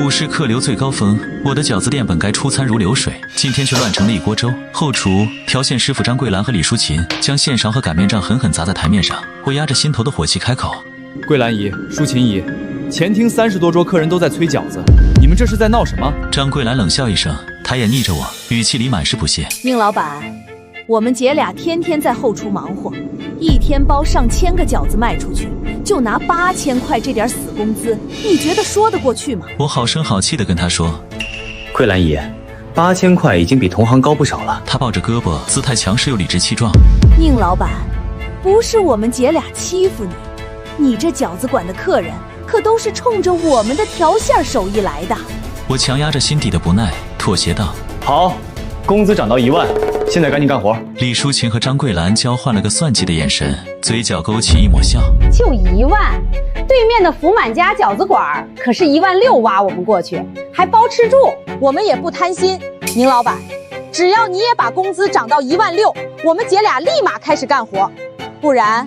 午市客流最高峰，我的饺子店本该出餐如流水，今天却乱成了一锅粥。后厨调线师傅张桂兰和李淑琴将线勺和擀面杖狠狠砸在台面上，我压着心头的火气开口：桂兰姨、淑琴姨，前厅30多桌客人都在催饺子，你们这是在闹什么？张桂兰冷笑一声，抬眼睨着我，语气里满是不屑。宁老板，我们姐俩天天在后厨忙活，一天包上千个饺子卖出去，就拿8000块这点死工资，你觉得说得过去吗？我好声好气地跟她说：桂兰姨，8000块已经比同行高不少了。她抱着胳膊，姿态强势又理直气壮。宁老板，不是我们姐俩欺负你，你这饺子馆的客人可都是冲着我们的调馅手艺来的。我强压着心底的不耐，妥协道：好，工资涨到1万，现在赶紧干活。李淑琴和张桂兰交换了个算计的眼神，嘴角勾起一抹笑。就1万，对面的福满家饺子馆可是1.6万挖我们过去，还包吃住。我们也不贪心，宁老板，只要你也把工资涨到1.6万，我们姐俩立马开始干活，不然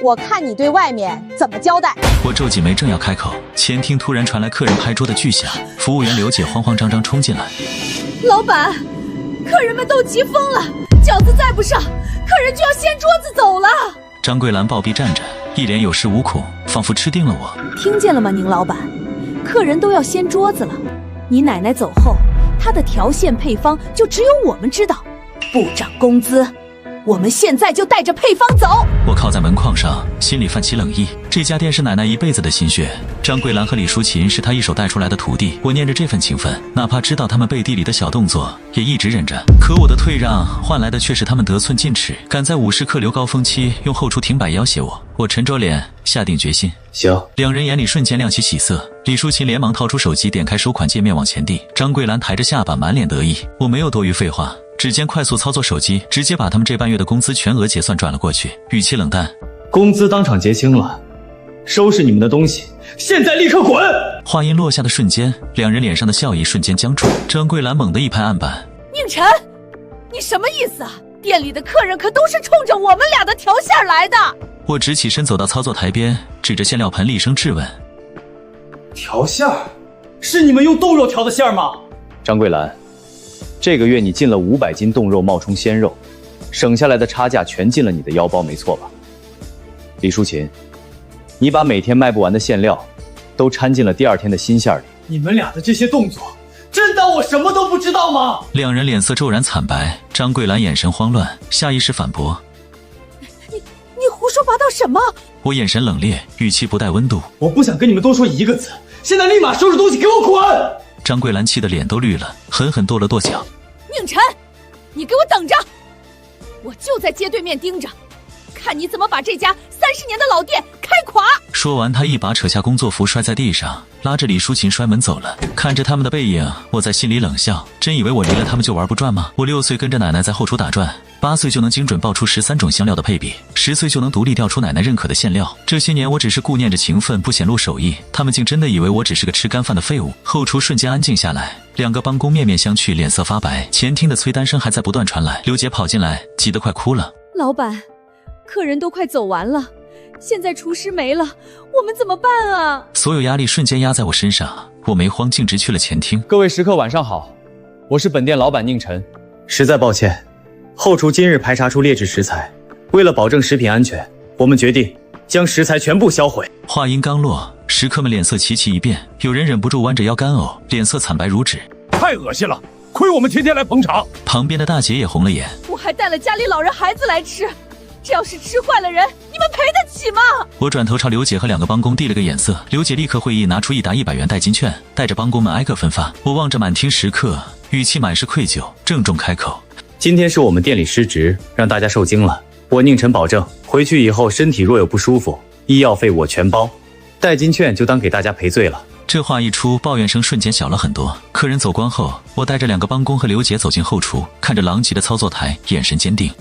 我看你对外面怎么交代。我皱紧眉正要开口，前厅突然传来客人拍桌的巨响，服务员刘姐慌慌张张冲进来。老板，客人们都急疯了，饺子再不上，客人就要掀桌子走了。张桂兰暴毙站着，一脸有恃无恐，仿佛吃定了我。听见了吗，宁老板？客人都要掀桌子了，你奶奶走后，她的调馅配方就只有我们知道。不涨工资，我们现在就带着配方走。我靠在门框上，心里泛起冷意。这家店是奶奶一辈子的心血，张桂兰和李淑琴是她一手带出来的徒弟，我念着这份情分，哪怕知道他们背地里的小动作，也一直忍着。可我的退让换来的却是他们得寸进尺，敢在午市客流高峰期用后厨停摆要挟我。我沉着脸下定决心。行。两人眼里瞬间亮起喜色，李淑琴连忙掏出手机，点开收款界面往前递。张桂兰抬着下巴，满脸得意。我没有多余废话，指尖快速操作手机，直接把他们这半月的工资全额结算转了过去，语气冷淡：工资当场结清了，收拾你们的东西，现在立刻滚！话音落下的瞬间，两人脸上的笑意瞬间僵住。张桂兰猛地一拍案板：宁晨，你什么意思啊？店里的客人可都是冲着我们俩的调馅来的。我直起身走到操作台边，指着馅料盆厉声质问：调馅儿？是你们用冻肉调的馅儿吗？张桂兰，这个月你进了500斤冻肉冒充鲜肉，省下来的差价全进了你的腰包，没错吧？李淑琴，你把每天卖不完的馅料都掺进了第2天的新馅里。你们俩的这些动作，真当我什么都不知道吗？两人脸色骤然惨白，张桂兰眼神慌乱，下意识反驳：你胡说八道什么？我眼神冷冽，语气不带温度：我不想跟你们多说一个字，现在立马收拾东西给我滚！张桂兰气得脸都绿了，狠狠跺了跺脚：宁晨，你给我等着，我就在街对面盯着，看你怎么把这家30年的老店开垮。说完，他一把扯下工作服摔在地上，拉着李淑琴摔门走了。看着他们的背影，我在心里冷笑，真以为我离了他们就玩不转吗？我6岁跟着奶奶在后厨打转，8岁就能精准爆出13种香料的配比，10岁就能独立调出奶奶认可的馅料。这些年我只是顾念着情分，不显露手艺，他们竟真的以为我只是个吃干饭的废物。后厨瞬间安静下来，两个帮工面面相觑，脸色发白。前厅的催单声还在不断传来，刘姐跑进来，急得快哭了：老板，客人都快走完了，现在厨师没了，我们怎么办啊？所有压力瞬间压在我身上，我没慌，径直去了前厅。各位食客晚上好，我是本店老板宁晨。实在抱歉，后厨今日排查出劣质食材，为了保证食品安全，我们决定将食材全部销毁。话音刚落，食客们脸色齐齐一变，有人忍不住弯着腰干呕，脸色惨白如纸。太恶心了，亏我们天天来捧场。旁边的大姐也红了眼。我还带了家里老人孩子来吃，这要是吃坏了人，你们赔得起吗？我转头朝刘姐和2个帮工递了个眼色，刘姐立刻会意拿出1沓100元代金券，带着帮工们挨个分发。我望着满厅食客，语气满是愧疚，郑重开口：今天是我们店里失职，让大家受惊了。我宁晨保证，回去以后身体若有不舒服，医药费我全包，代金券就当给大家赔罪了。这话一出，抱怨声瞬间小了很多。客人走光后，我带着2个帮工和刘姐走进后厨，看着狼藉的操作台，眼神坚定：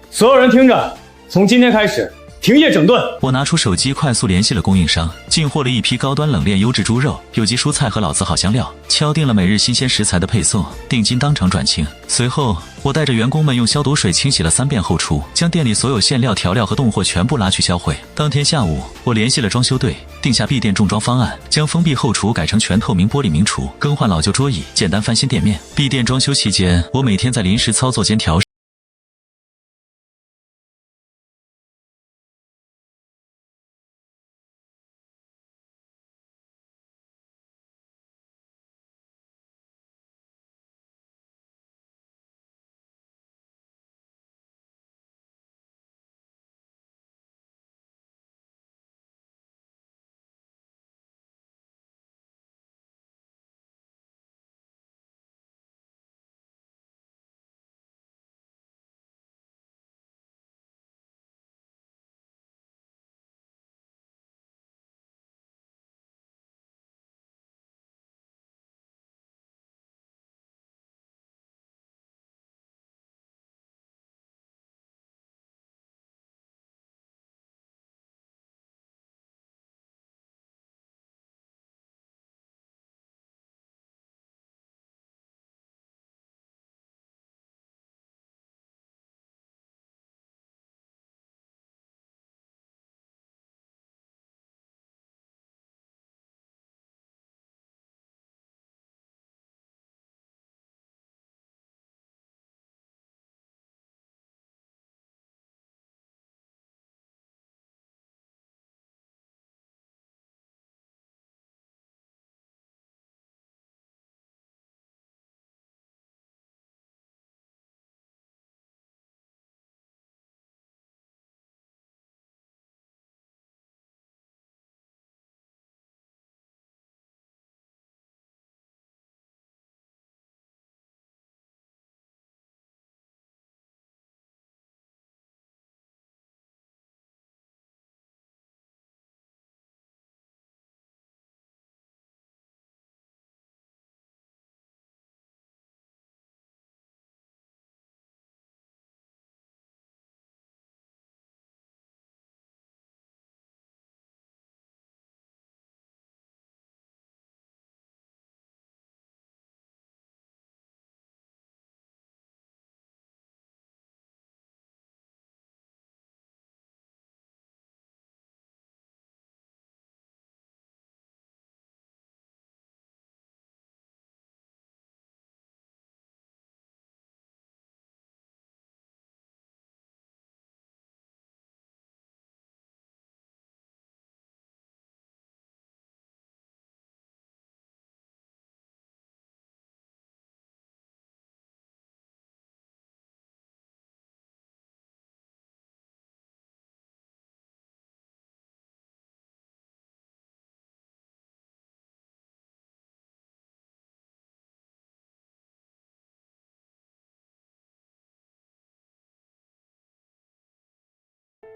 所有人听着，从今天开始，停业整顿。我拿出手机快速联系了供应商，进货了一批高端冷链优质猪肉、有机蔬菜和老字号香料，敲定了每日新鲜食材的配送，定金当场转清。随后，我带着员工们用消毒水清洗了3遍后厨，将店里所有馅料、调料和冻货全部拉去销毁。当天下午，我联系了装修队，定下闭店重装方案，将封闭后厨改成全透明玻璃明厨，更换老旧桌椅，简单翻新店面。闭店装修期间，我每天在临时操作间调试。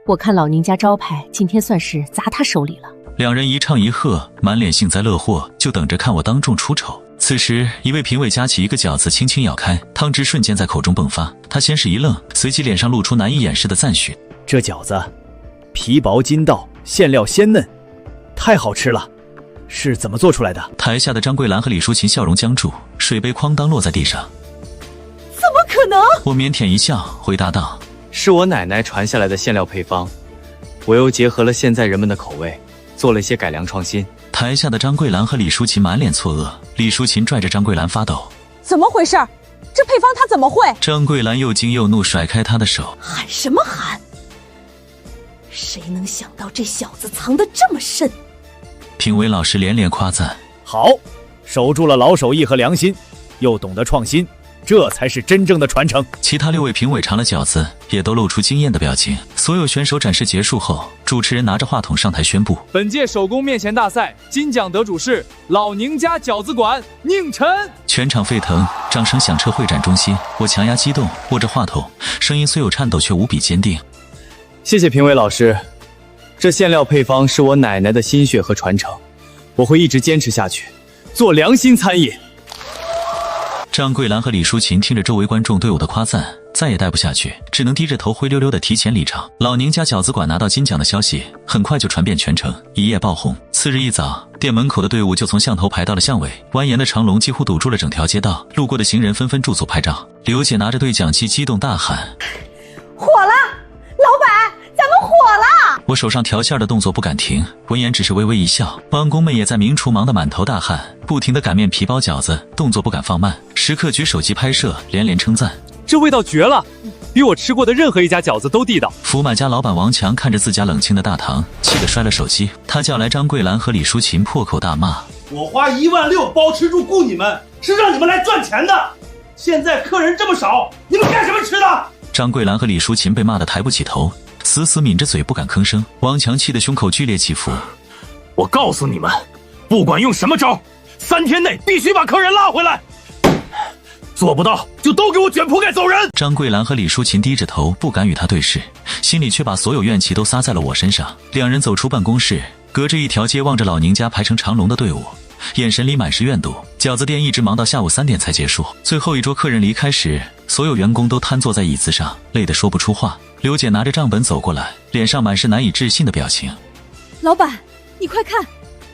我看老宁家招牌今天算是砸他手里了。两人一唱一和，满脸幸灾乐祸，就等着看我当众出丑。此时，一位评委夹起一个饺子，轻轻咬开，汤汁瞬间在口中迸发。他先是一愣，随即脸上露出难以掩饰的赞许：“这饺子皮薄筋道，馅料鲜嫩，太好吃了！是怎么做出来的？”台下的张桂兰和李淑琴笑容僵住，水杯哐当落在地上。怎么可能？我腼腆一笑，回答道：“是我奶奶传下来的馅料配方，我又结合了现在人们的口味，做了一些改良创新。”台下的张桂兰和李淑琴满脸错愕，李淑琴拽着张桂兰发抖：“怎么回事？这配方他怎么会？”张桂兰又惊又怒，甩开她的手：“喊什么喊？谁能想到这小子藏得这么深？”评委老师连连夸赞：“好，守住了老手艺和良心，又懂得创新，这才是真正的传承。”其他6位评委尝了饺子，也都露出惊艳的表情。所有选手展示结束后，主持人拿着话筒上台宣布：本届手工面前大赛金奖得主是老宁家饺子馆宁晨。全场沸腾，掌声响彻会展中心。我强压激动，握着话筒，声音虽有颤抖，却无比坚定：“谢谢评委老师，这馅料配方是我奶奶的心血和传承，我会一直坚持下去，做良心餐饮。”张桂兰和李淑琴听着周围观众对我的夸赞，再也待不下去，只能低着头灰溜溜的提前离场。老宁家饺子馆拿到金奖的消息很快就传遍全城，一夜爆红。次日一早，店门口的队伍就从巷头排到了巷尾，蜿蜒的长龙几乎堵住了整条街道，路过的行人纷纷驻足拍照。刘姐拿着对讲机激动大喊：火了！老板，咱们火了！我手上调馅的动作不敢停，闻言只是微微一笑。帮工们也在明厨忙得满头大汗，不停地擀面皮包饺子，动作不敢放慢，时刻举手机拍摄，连连称赞。这味道绝了，比我吃过的任何一家饺子都地道。福满家老板王强看着自家冷清的大堂，气得摔了手机。他叫来张桂兰和李淑琴，破口大骂：我花16000包吃住雇你们，是让你们来赚钱的。现在客人这么少，你们干什么吃的？张桂兰和李淑琴被骂得抬不起头，死死抿着嘴不敢吭声。王强气得胸口剧烈起伏。我告诉你们，不管用什么招，3天内必须把客人拉回来。做不到就都给我卷铺盖走人！张桂兰和李淑琴低着头不敢与他对视，心里却把所有怨气都撒在了我身上。两人走出办公室，隔着一条街望着老宁家排成长龙的队伍，眼神里满是怨毒。饺子店一直忙到下午3点才结束，最后一桌客人离开时，所有员工都瘫坐在椅子上，累得说不出话。刘姐拿着账本走过来，脸上满是难以置信的表情。老板，你快看，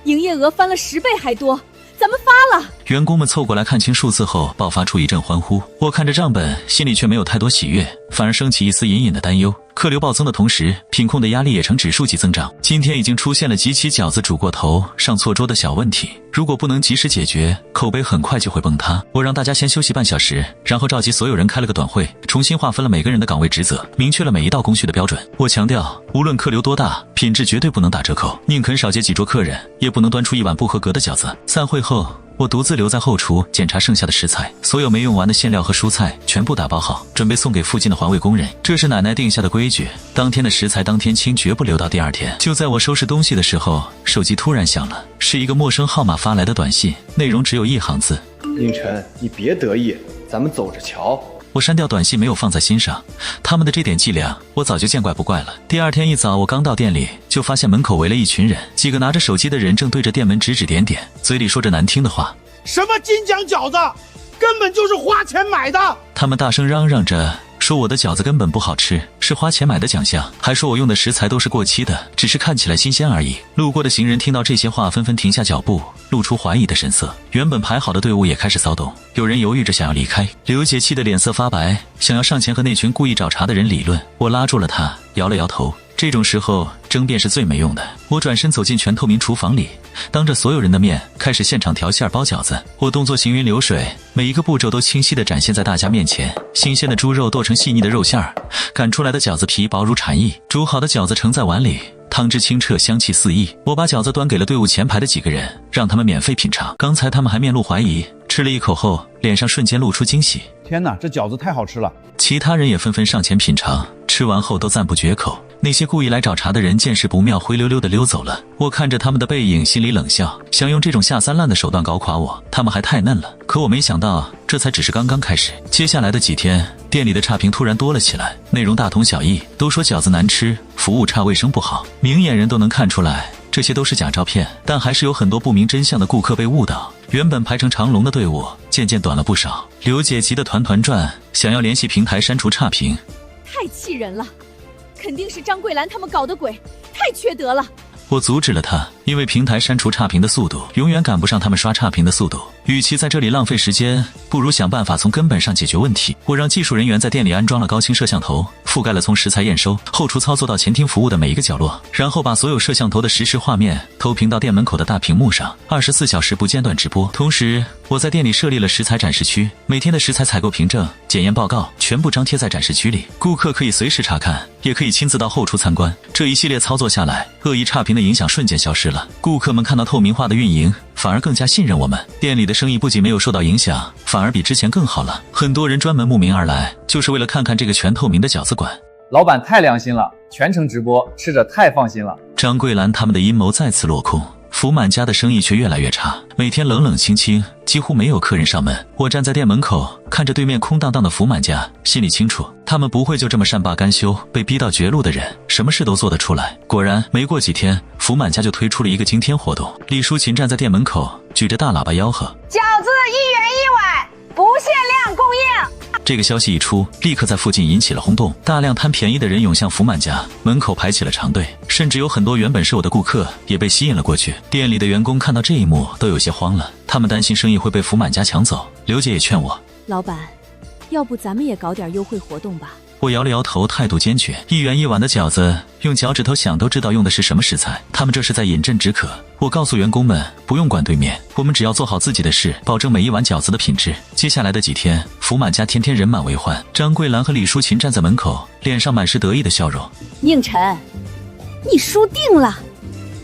营业额翻了10倍还多，咱们发了！员工们凑过来看清数字后，爆发出一阵欢呼。我看着账本，心里却没有太多喜悦，反而升起一丝隐隐的担忧。客流暴增的同时，品控的压力也呈指数级增长。今天已经出现了几起饺子煮过头、上错桌的小问题，如果不能及时解决，口碑很快就会崩塌。我让大家先休息半小时，然后召集所有人开了个短会，重新划分了每个人的岗位职责，明确了每一道工序的标准。我强调，无论客流多大，品质绝对不能打折扣，宁肯少接几桌客人，也不能端出一碗不合格的饺子。散会后，我独自留在后厨检查剩下的食材，所有没用完的馅料和蔬菜全部打包好，准备送给附近的环卫工人。这是奶奶定下的规矩，当天的食材当天清，绝不留到第二天。就在我收拾东西的时候，手机突然响了，是一个陌生号码发来的短信，内容只有1行字：宁晨，你别得意，咱们走着瞧。我删掉短信，没有放在心上，他们的这点伎俩我早就见怪不怪了。第二天一早，我刚到店里，就发现门口围了一群人，几个拿着手机的人正对着店门指指点点，嘴里说着难听的话。什么金奖饺子，根本就是花钱买的！他们大声嚷嚷着说我的饺子根本不好吃，是花钱买的奖项，还说我用的食材都是过期的，只是看起来新鲜而已。路过的行人听到这些话，纷纷停下脚步，露出怀疑的神色。原本排好的队伍也开始骚动，有人犹豫着想要离开。刘姐气得脸色发白，想要上前和那群故意找茬的人理论，我拉住了她，摇了摇头。这种时候争辩是最没用的。我转身走进全透明厨房里，当着所有人的面开始现场调馅包饺子。我动作行云流水，每一个步骤都清晰地展现在大家面前。新鲜的猪肉剁成细腻的肉馅儿，擀出来的饺子皮薄如蝉翼，煮好的饺子盛在碗里，汤汁清澈，香气四溢。我把饺子端给了队伍前排的几个人，让他们免费品尝。刚才他们还面露怀疑，吃了一口后，脸上瞬间露出惊喜。天哪，这饺子太好吃了！其他人也纷纷上前品尝，吃完后都赞不绝口。那些故意来找茬的人见势不妙，灰溜溜地溜走了。我看着他们的背影，心里冷笑，想用这种下三滥的手段搞垮我，他们还太嫩了。可我没想到，这才只是刚刚开始。接下来的几天，店里的差评突然多了起来，内容大同小异，都说饺子难吃，服务差，卫生不好。明眼人都能看出来，这些都是假照片，但还是有很多不明真相的顾客被误导。原本排成长龙的队伍渐渐短了不少。刘姐急得团团转，想要联系平台删除差评。太气人了，肯定是张桂兰他们搞的鬼，太缺德了。我阻止了他，因为平台删除差评的速度永远赶不上他们刷差评的速度。与其在这里浪费时间，不如想办法从根本上解决问题。我让技术人员在店里安装了高清摄像头，覆盖了从食材验收、后厨操作到前厅服务的每一个角落，然后把所有摄像头的实时画面投屏到店门口的大屏幕上，24小时不间断直播。同时，我在店里设立了食材展示区，每天的食材采购凭证、检验报告全部张贴在展示区里，顾客可以随时查看，也可以亲自到后厨参观。这一系列操作下来，恶意差评的影响瞬间消失了。顾客们看到透明化的运营，反而更加信任我们。店里的生意不仅没有受到影响，反而比之前更好了。很多人专门慕名而来，就是为了看看这个全透明的饺子馆。老板太良心了，全程直播，吃着太放心了。张桂兰他们的阴谋再次落空。福满家的生意却越来越差，每天冷冷清清，几乎没有客人上门。我站在店门口，看着对面空荡荡的福满家，心里清楚，他们不会就这么善罢甘休，被逼到绝路的人，什么事都做得出来。果然，没过几天，福满家就推出了一个惊天活动。李淑琴站在店门口，举着大喇叭吆喝：饺子1元1碗，不限量供应。这个消息一出，立刻在附近引起了轰动，大量贪便宜的人涌向福满家门口排起了长队，甚至有很多原本是我的顾客也被吸引了过去。店里的员工看到这一幕都有些慌了，他们担心生意会被福满家抢走。刘姐也劝我，老板，要不咱们也搞点优惠活动吧？我摇了摇头，态度坚决。1元1碗的饺子，用脚趾头想都知道用的是什么食材，他们这是在饮鸩止渴。我告诉员工们，不用管对面，我们只要做好自己的事，保证每一碗饺子的品质。接下来的几天，福满家天天人满为患。张桂兰和李淑琴站在门口，脸上满是得意的笑容。宁晨，你输定了，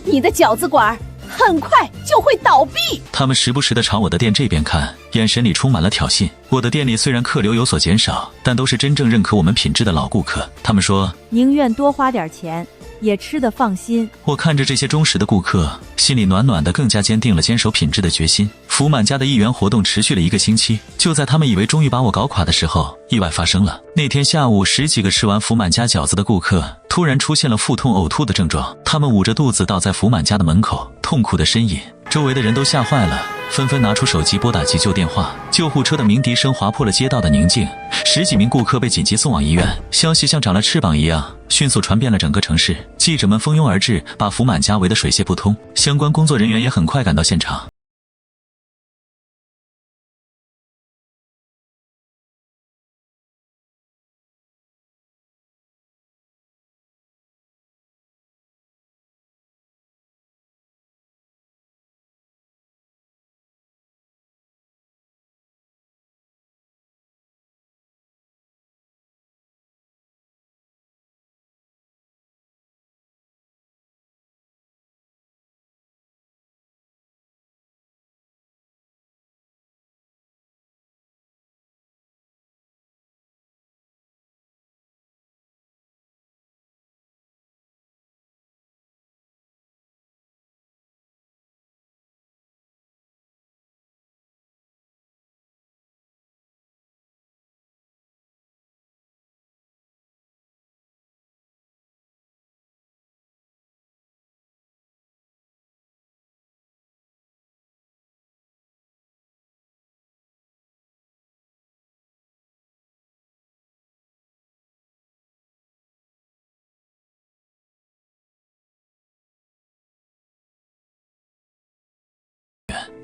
你的饺子馆很快就会倒闭。他们时不时地朝我的店这边看，眼神里充满了挑衅。我的店里虽然客流有所减少，但都是真正认可我们品质的老顾客。他们说宁愿多花点钱，也吃得放心。我看着这些忠实的顾客，心里暖暖的，更加坚定了坚守品质的决心。福满家的1元活动持续了1个星期，就在他们以为终于把我搞垮的时候，意外发生了。那天下午，10几个吃完福满家饺子的顾客突然出现了腹痛、呕吐的症状，他们捂着肚子倒在福满家的门口，痛苦的呻吟。周围的人都吓坏了，纷纷拿出手机拨打急救电话。救护车的鸣笛声划破了街道的宁静，10几名顾客被紧急送往医院。消息像长了翅膀一样，迅速传遍了整个城市。记者们蜂拥而至，把福满家围得水泄不通。相关工作人员也很快赶到现场。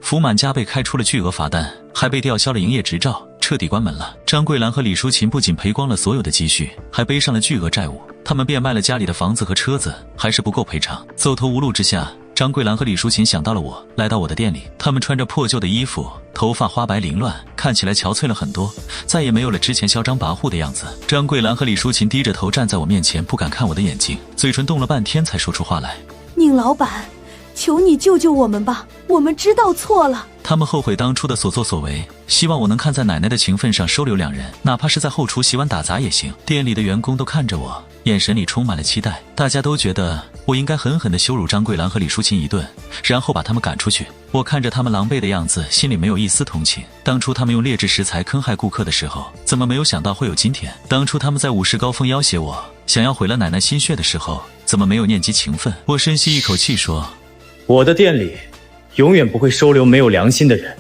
福满家被开出了巨额罚单，还被吊销了营业执照，彻底关门了。张桂兰和李淑琴不仅赔光了所有的积蓄，还背上了巨额债务。他们变卖了家里的房子和车子，还是不够赔偿。走投无路之下，张桂兰和李淑琴想到了我，来到我的店里。他们穿着破旧的衣服，头发花白凌乱，看起来憔悴了很多，再也没有了之前嚣张跋扈的样子。张桂兰和李淑琴低着头站在我面前，不敢看我的眼睛，嘴唇动了半天才说出话来。宁老板，求你救救我们吧，我们知道错了。他们后悔当初的所作所为，希望我能看在奶奶的情分上收留2人，哪怕是在后厨洗碗打杂也行。店里的员工都看着我，眼神里充满了期待。大家都觉得我应该狠狠地羞辱张桂兰和李淑琴一顿，然后把他们赶出去。我看着他们狼狈的样子，心里没有一丝同情。当初他们用劣质食材坑害顾客的时候，怎么没有想到会有今天？当初他们在午市高峰要挟我，想要毁了奶奶心血的时候，怎么没有念及情分？我深吸一口气说，我的店里永远不会收留没有良心的人，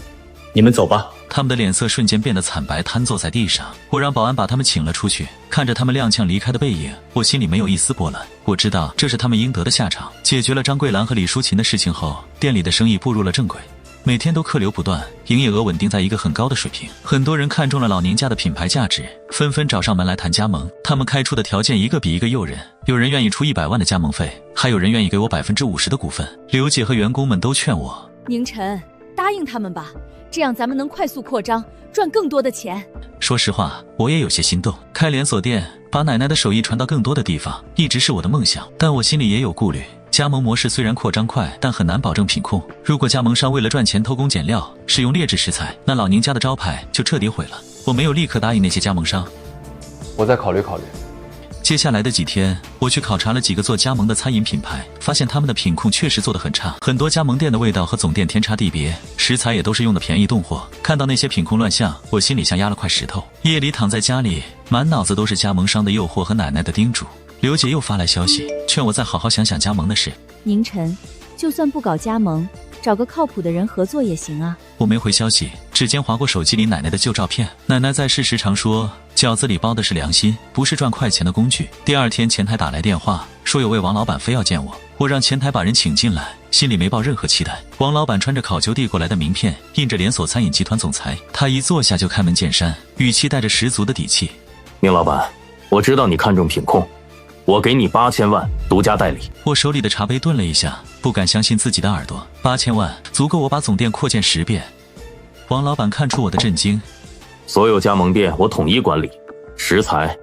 你们走吧。他们的脸色瞬间变得惨白，瘫坐在地上。我让保安把他们请了出去，看着他们踉跄离开的背影，我心里没有一丝波澜。我知道这是他们应得的下场。解决了张桂兰和李淑琴的事情后，店里的生意步入了正轨，每天都客流不断，营业额稳定在一个很高的水平。很多人看中了老宁家的品牌价值，纷纷找上门来谈加盟。他们开出的条件一个比一个诱人，有人愿意出100万的加盟费，还有人愿意给我50%的股份。刘姐和员工们都劝我，宁晨，答应他们吧，这样咱们能快速扩张，赚更多的钱。说实话，我也有些心动。开连锁店，把奶奶的手艺传到更多的地方，一直是我的梦想。但我心里也有顾虑，加盟模式虽然扩张快，但很难保证品控。如果加盟商为了赚钱偷工减料，使用劣质食材，那老宁家的招牌就彻底毁了。我没有立刻答应那些加盟商，我再考虑考虑。接下来的几天，我去考察了几个做加盟的餐饮品牌，发现他们的品控确实做得很差，很多加盟店的味道和总店天差地别，食材也都是用的便宜冻货。看到那些品控乱象，我心里像压了块石头。夜里躺在家里，满脑子都是加盟商的诱惑和奶奶的叮嘱。刘姐又发来消息，劝我再好好想想加盟的事。宁晨，就算不搞加盟，找个靠谱的人合作也行啊。我没回消息，指尖划过手机里奶奶的旧照片。奶奶在世时常说，饺子里包的是良心，不是赚快钱的工具。第二天前台打来电话，说有位王老板非要见我，我让前台把人请进来，心里没抱任何期待。王老板穿着考究递过来的名片，印着连锁餐饮集团总裁。他一坐下就开门见山，语气带着十足的底气。宁老板，我知道你看重品控，我给你8000万独家代理。我手里的茶杯顿了一下，不敢相信自己的耳朵，8000万足够我把总店扩建10遍。王老板看出我的震惊，所有加盟店我统一管理，食材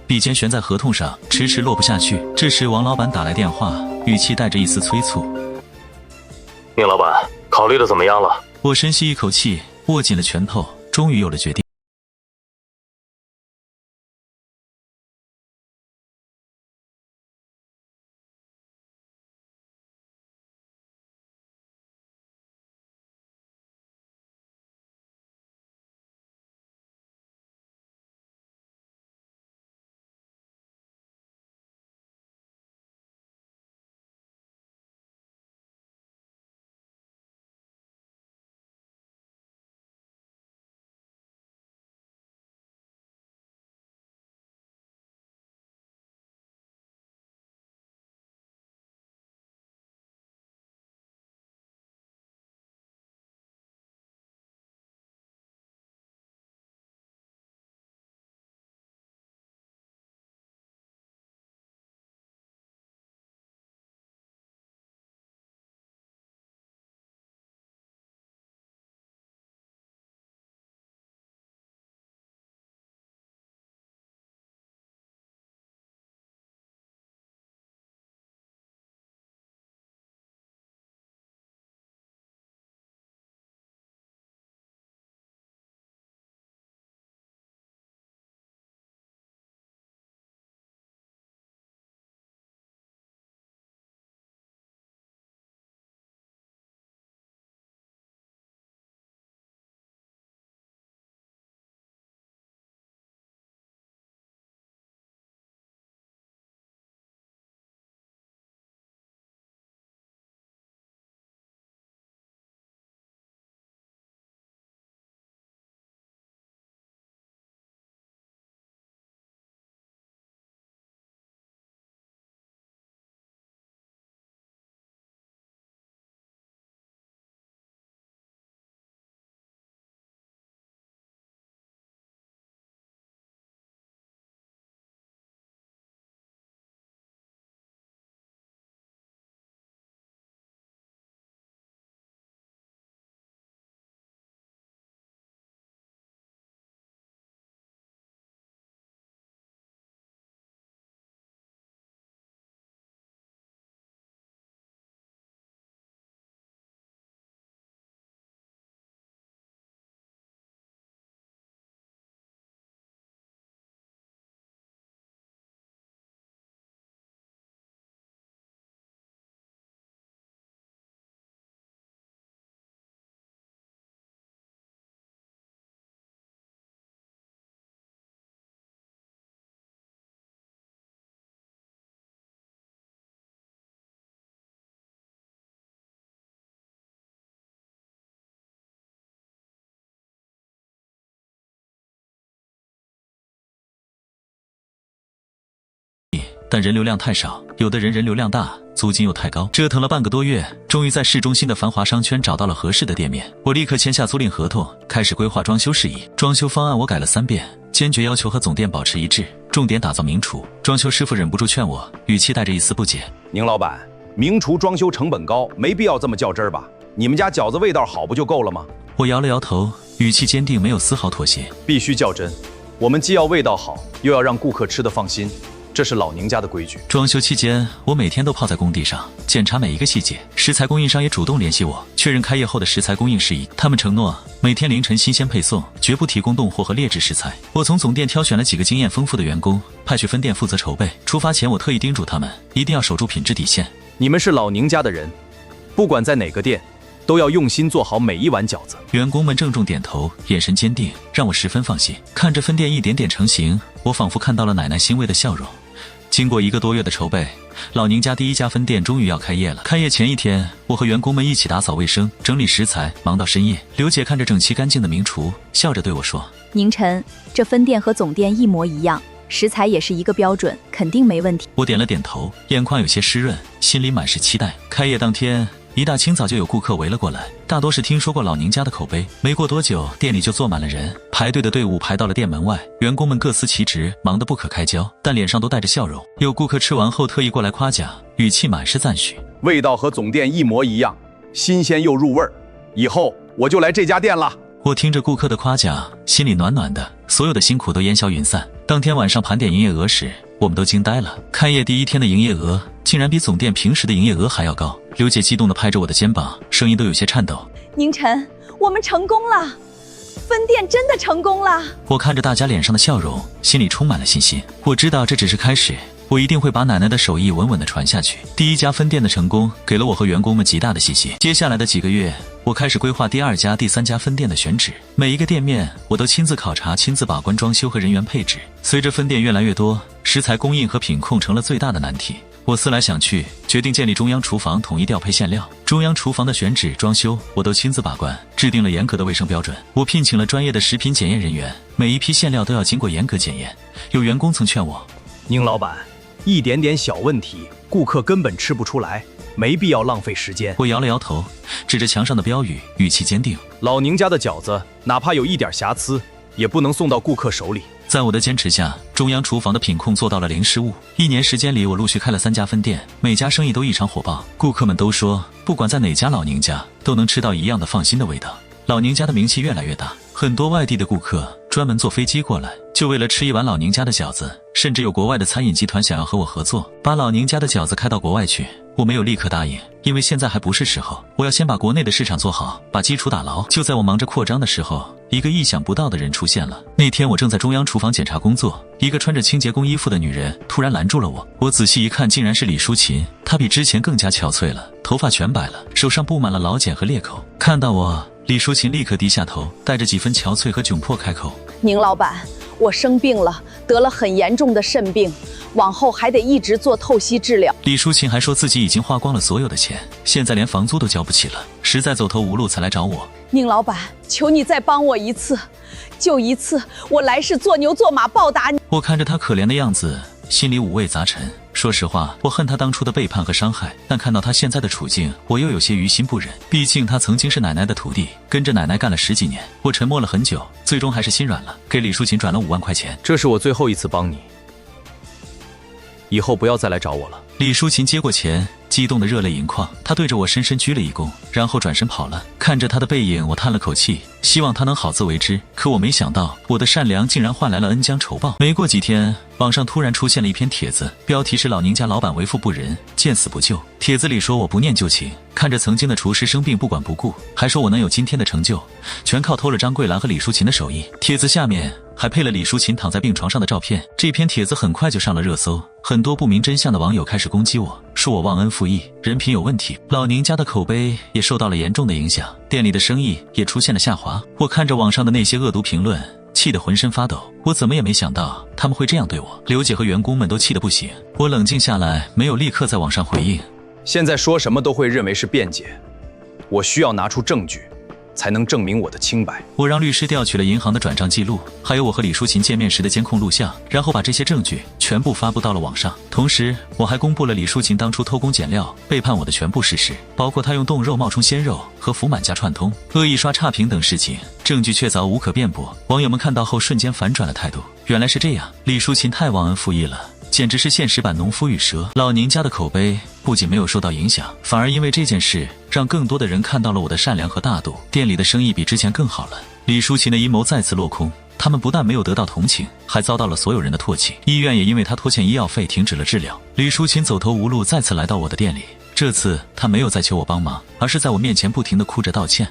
笔尖悬在合同上，迟迟落不下去。这时王老板打来电话，语气带着一丝催促。宁老板，考虑的怎么样了？我深吸一口气，握紧了拳头，终于有了决定。但人流量太少，有的人人流量大，租金又太高，折腾了半个多月，终于在市中心的繁华商圈找到了合适的店面。我立刻签下租赁合同，开始规划装修事宜。装修方案我改了3遍，坚决要求和总店保持一致，重点打造名厨。装修师傅忍不住劝我，语气带着一丝不解：“宁老板，名厨装修成本高，没必要这么较真儿吧？你们家饺子味道好不就够了吗？”我摇了摇头，语气坚定，没有丝毫妥协。必须较真，我们既要味道好，又要让顾客吃得放心，这是老宁家的规矩。装修期间，我每天都泡在工地上，检查每一个细节。食材供应商也主动联系我，确认开业后的食材供应事宜。他们承诺每天凌晨新鲜配送，绝不提供冻货和劣质食材。我从总店挑选了几个经验丰富的员工，派去分店负责筹备。出发前，我特意叮嘱他们一定要守住品质底线。你们是老宁家的人，不管在哪个店，都要用心做好每一碗饺子。员工们郑重点头，眼神坚定，让我十分放心。看着分店一点点成型，我仿佛看到了奶奶欣慰的笑容。经过1个多月的筹备，老宁家第1家分店终于要开业了。开业前一天，我和员工们一起打扫卫生、整理食材，忙到深夜。刘姐看着整齐干净的名厨，笑着对我说：“宁晨，这分店和总店一模一样，食材也是一个标准，肯定没问题。”我点了点头，眼眶有些湿润，心里满是期待。开业当天，一大清早就有顾客围了过来，大多是听说过老宁家的口碑。没过多久，店里就坐满了人，排队的队伍排到了店门外。员工们各司其职，忙得不可开交，但脸上都带着笑容。有顾客吃完后特意过来夸奖，语气满是赞许：“味道和总店一模一样，新鲜又入味儿，以后我就来这家店了。”我听着顾客的夸奖，心里暖暖的，所有的辛苦都烟消云散。当天晚上盘点营业额时，我们都惊呆了。开业第1天的营业额竟然比总店平时的营业额还要高。刘姐激动地拍着我的肩膀，声音都有些颤抖：“宁晨，我们成功了，分店真的成功了！”我看着大家脸上的笑容，心里充满了信心。我知道这只是开始，我一定会把奶奶的手艺稳稳地传下去。第1家分店的成功给了我和员工们极大的信心。接下来的几个月，我开始规划第2家、第3家分店的选址，每一个店面我都亲自考察、亲自把关装修和人员配置。随着分店越来越多，食材供应和品控成了最大的难题。我思来想去，决定建立中央厨房，统一调配馅料。中央厨房的选址、装修我都亲自把关，制定了严格的卫生标准。我聘请了专业的食品检验人员，每一批馅料都要经过严格检验。有员工曾劝我：“宁老板，一点点小问题，顾客根本吃不出来，没必要浪费时间。”我摇了摇头，指着墙上的标语，语气坚定：“老宁家的饺子，哪怕有一点瑕疵，也不能送到顾客手里。”在我的坚持下，中央厨房的品控做到了零失误。1年时间里，我陆续开了3家分店，每家生意都异常火爆。顾客们都说，不管在哪家老宁家，都能吃到一样的放心的味道。老宁家的名气越来越大，很多外地的顾客专门坐飞机过来，就为了吃一碗老宁家的饺子。甚至有国外的餐饮集团想要和我合作，把老宁家的饺子开到国外去。我没有立刻答应，因为现在还不是时候，我要先把国内的市场做好，把基础打牢。就在我忙着扩张的时候，一个意想不到的人出现了。那天我正在中央厨房检查工作，一个穿着清洁工衣服的女人突然拦住了我。我仔细一看，竟然是李淑琴。她比之前更加憔悴了，头发全白了，手上布满了老茧和裂口。看到我，李淑琴立刻低下头，带着几分憔悴和窘迫开口：“宁老板，我生病了，得了很严重的肾病，往后还得一直做透析治疗。”李淑琴还说自己已经花光了所有的钱，现在连房租都交不起了，实在走投无路才来找我。宁老板，求你再帮我一次，就一次，我来世做牛做马报答你。我看着他可怜的样子，心里五味杂陈。说实话，我恨他当初的背叛和伤害，但看到他现在的处境，我又有些于心不忍。毕竟他曾经是奶奶的徒弟，跟着奶奶干了10几年。我沉默了很久，最终还是心软了，给李淑琴转了5万块钱。这是我最后一次帮你，以后不要再来找我了。李淑琴接过钱，激动得热泪盈眶，她对着我深深鞠了一躬，然后转身跑了。看着她的背影，我叹了口气，希望她能好自为之。可我没想到，我的善良竟然换来了恩将仇报。没过几天，网上突然出现了一篇帖子，标题是“老宁家老板为富不仁，见死不救”。帖子里说我不念旧情，看着曾经的厨师生病不管不顾，还说我能有今天的成就，全靠偷了张桂兰和李淑琴的手艺。帖子下面还配了李淑琴躺在病床上的照片。这篇帖子很快就上了热搜，很多不明真相的网友开始攻击我，说我忘恩负义，人品有问题。老宁家的口碑也受到了严重的影响，店里的生意也出现了下滑。我看着网上的那些恶毒评论，气得浑身发抖。我怎么也没想到他们会这样对我。刘姐和员工们都气得不行。我冷静下来，没有立刻在网上回应。现在说什么都会认为是辩解，我需要拿出证据，才能证明我的清白。我让律师调取了银行的转账记录，还有我和李淑琴见面时的监控录像，然后把这些证据全部发布到了网上。同时，我还公布了李淑琴当初偷工减料、背叛我的全部事实，包括她用冻肉冒充鲜肉和福满家串通、恶意刷差评等事情，证据确凿无可辩驳。网友们看到后瞬间反转了态度，原来是这样，李淑琴太忘恩负义了。简直是现实版农夫与蛇。老宁家的口碑不仅没有受到影响，反而因为这件事让更多的人看到了我的善良和大度，店里的生意比之前更好了。李淑琴的阴谋再次落空，他们不但没有得到同情，还遭到了所有人的唾弃。医院也因为他拖欠医药费停止了治疗。李淑琴走投无路，再次来到我的店里。这次他没有再求我帮忙，而是在我面前不停地哭着道歉。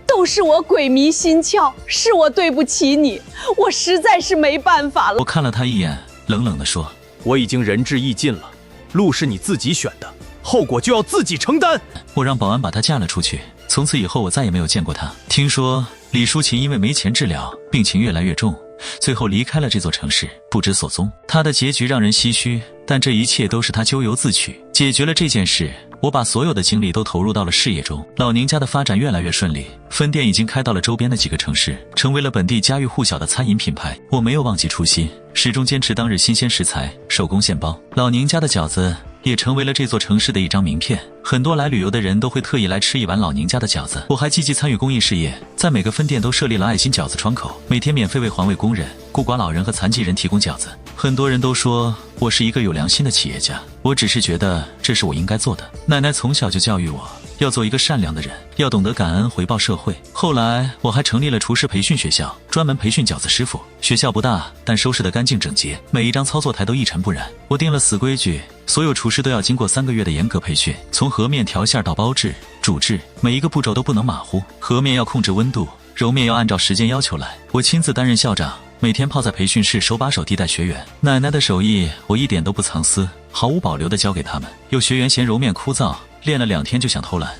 都是我鬼迷心窍，是我对不起你，我实在是没办法了。我看了他一眼，冷冷地说：“我已经仁至义尽了，路是你自己选的，后果就要自己承担。”我让保安把他架了出去。从此以后，我再也没有见过他。听说李淑琴因为没钱治疗，病情越来越重，最后离开了这座城市，不知所踪。她的结局让人唏嘘，但这一切都是她咎由自取。解决了这件事，我把所有的精力都投入到了事业中。老宁家的发展越来越顺利，分店已经开到了周边的几个城市，成为了本地家喻户晓的餐饮品牌。我没有忘记初心，始终坚持当日新鲜食材，手工现包。老宁家的饺子也成为了这座城市的一张名片，很多来旅游的人都会特意来吃一碗老宁家的饺子。我还积极参与公益事业，在每个分店都设立了爱心饺子窗口，每天免费为环卫工人、孤寡老人和残疾人提供饺子。很多人都说我是一个有良心的企业家，我只是觉得这是我应该做的。奶奶从小就教育我要做一个善良的人，要懂得感恩回报社会。后来我还成立了厨师培训学校，专门培训饺子师傅。学校不大，但收拾得干净整洁，每一张操作台都一尘不染。我定了死规矩，所有厨师都要经过3个月的严格培训，从和面调馅到包制、煮制，每一个步骤都不能马虎。和面要控制温度，揉面要按照时间要求来。我亲自担任校长，每天泡在培训室，手把手地带学员。奶奶的手艺我一点都不藏私，毫无保留地教给他们。有学员嫌揉面枯燥，练了2天就想偷懒。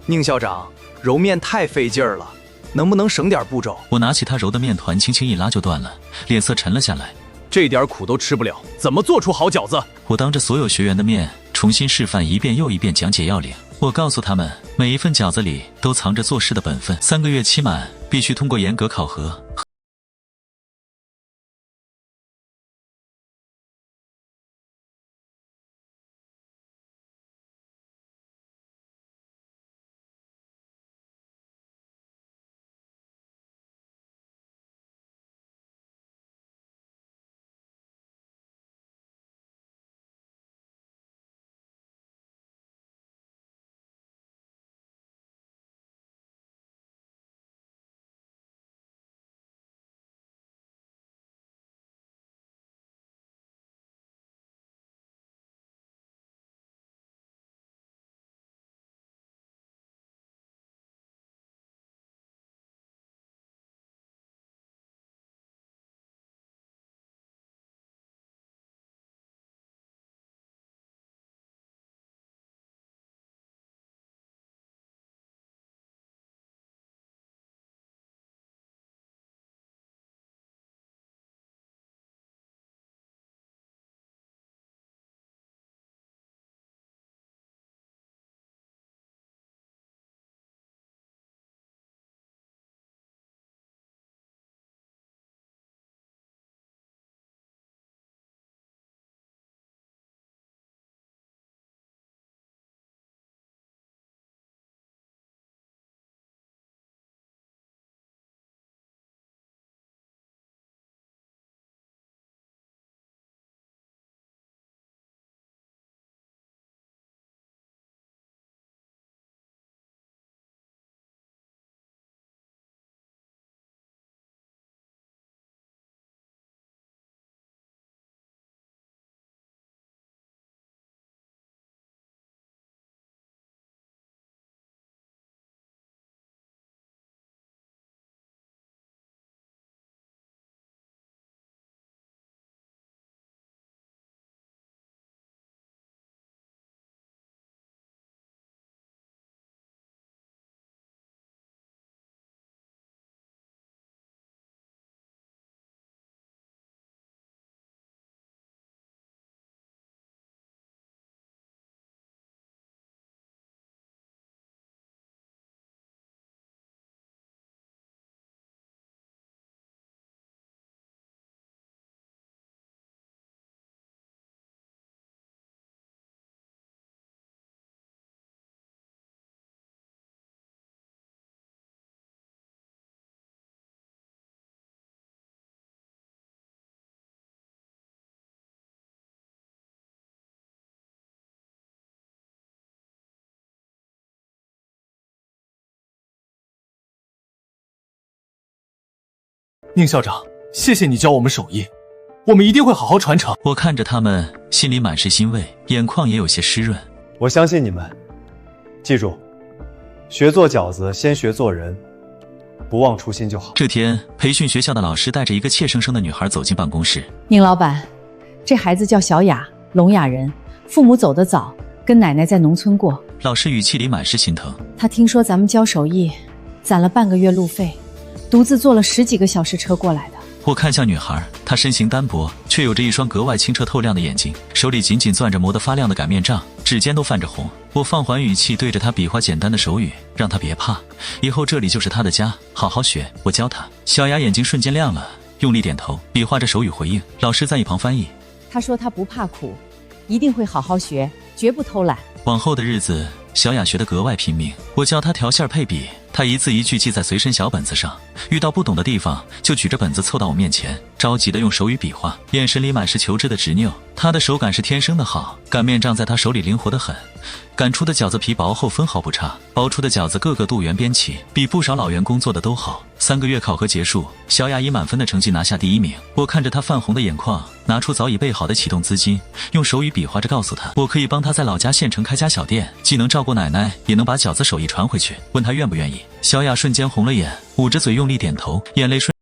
宁校长，揉面太费劲儿了，能不能省点步骤？我拿起他揉的面团，轻轻一拉就断了，脸色沉了下来。这点苦都吃不了，怎么做出好饺子？我当着所有学员的面重新示范一遍又一遍，讲解要领。我告诉他们，每一份饺子里都藏着做事的本分，3个月期满，必须通过严格考核。宁校长，谢谢你教我们手艺，我们一定会好好传承。我看着他们，心里满是欣慰，眼眶也有些湿润。我相信你们，记住，学做饺子先学做人，不忘初心就好。这天，培训学校的老师带着一个怯生生的女孩走进办公室。宁老板，这孩子叫小雅，聋哑人，父母走得早，跟奶奶在农村过。老师语气里满是心疼。他听说咱们教手艺，攒了半个月路费，独自坐了10几个小时车过来的。我看向女孩，她身形单薄，却有着一双格外清澈透亮的眼睛，手里紧紧攥着磨得发亮的擀面杖，指尖都泛着红。我放缓语气对着她比划简单的手语，让她别怕，以后这里就是她的家，好好学，我教她。小雅眼睛瞬间亮了，用力点头，比划着手语回应。老师在一旁翻译。他说他不怕苦，一定会好好学，绝不偷懒。往后的日子，小雅学得格外拼命，我教她调线配比，她一字一句记在随身小本子上，遇到不懂的地方就举着本子凑到我面前，着急地用手语比划，眼神里满是求知的执拗。她的手感是天生的好，擀面杖在她手里灵活得很，擀出的饺子皮薄厚分毫不差，包出的饺子个个肚圆边齐，比不少老员工做的都好。3个月考核结束，小雅以满分的成绩拿下第1名。我看着她泛红的眼眶，拿出早已备好的启动资金，用手语比划着告诉她，我可以帮她在老家县城开家小店，既能照顾奶奶，也能把饺子手艺传回去。问她愿不愿意。小雅瞬间红了眼，捂着嘴用力点头，眼泪顺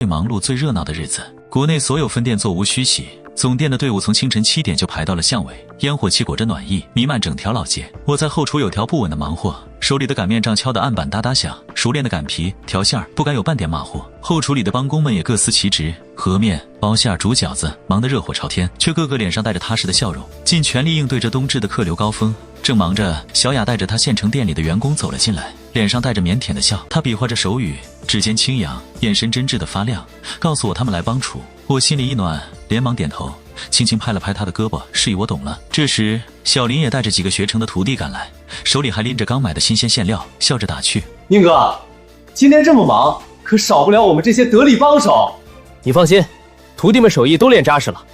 最忙碌最热闹的日子，国内所有分店座无虚席，总店的队伍从清晨7点就排到了巷尾，烟火气裹着暖意弥漫整条老街。我在后厨有条不紊的忙活，手里的擀面杖敲得案板哒哒响，熟练的擀皮调馅不敢有半点马虎。后厨里的帮工们也各司其职，和面包馅煮饺子，忙得热火朝天，却个个脸上带着踏实的笑容，尽全力应对着冬至的客流高峰。正忙着，小雅带着她县城店里的员工走了进来，脸上带着腼腆的笑。她比划着手语，指尖轻扬，眼神真挚的发亮，告诉我他们来帮厨。我心里一暖，连忙点头，轻轻拍了拍她的胳膊，示意我懂了。这时，小林也带着几个学成的徒弟赶来，手里还拎着刚买的新鲜馅料，笑着打趣：“宁哥，今天这么忙，可少不了我们这些得力帮手。你放心，徒弟们手艺都练扎实了，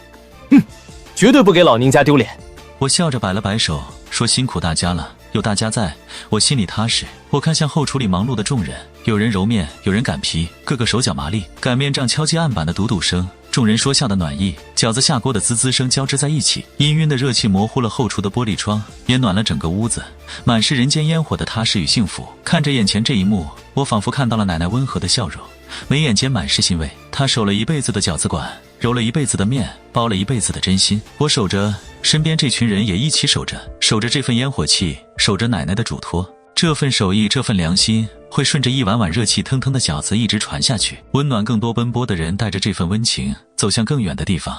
绝对不给老宁家丢脸。”我笑着摆了摆手，说：“辛苦大家了，有大家在，我心里踏实。”我看向后厨里忙碌的众人，有人揉面，有人擀皮，个个手脚麻利，擀面杖敲击案板的笃笃声，众人说笑的暖意，饺子下锅的滋滋声交织在一起，氤氲的热气模糊了后厨的玻璃窗，也暖了整个屋子，满是人间烟火的踏实与幸福。看着眼前这一幕，我仿佛看到了奶奶温和的笑容，眉眼间满是欣慰。她守了一辈子的饺子馆，揉了一辈子的面，包了一辈子的真心。我守着，身边这群人也一起守着，守着这份烟火气，守着奶奶的嘱托。这份手艺，这份良心，会顺着一碗碗热气腾腾的饺子一直传下去，温暖更多奔波的人，带着这份温情走向更远的地方。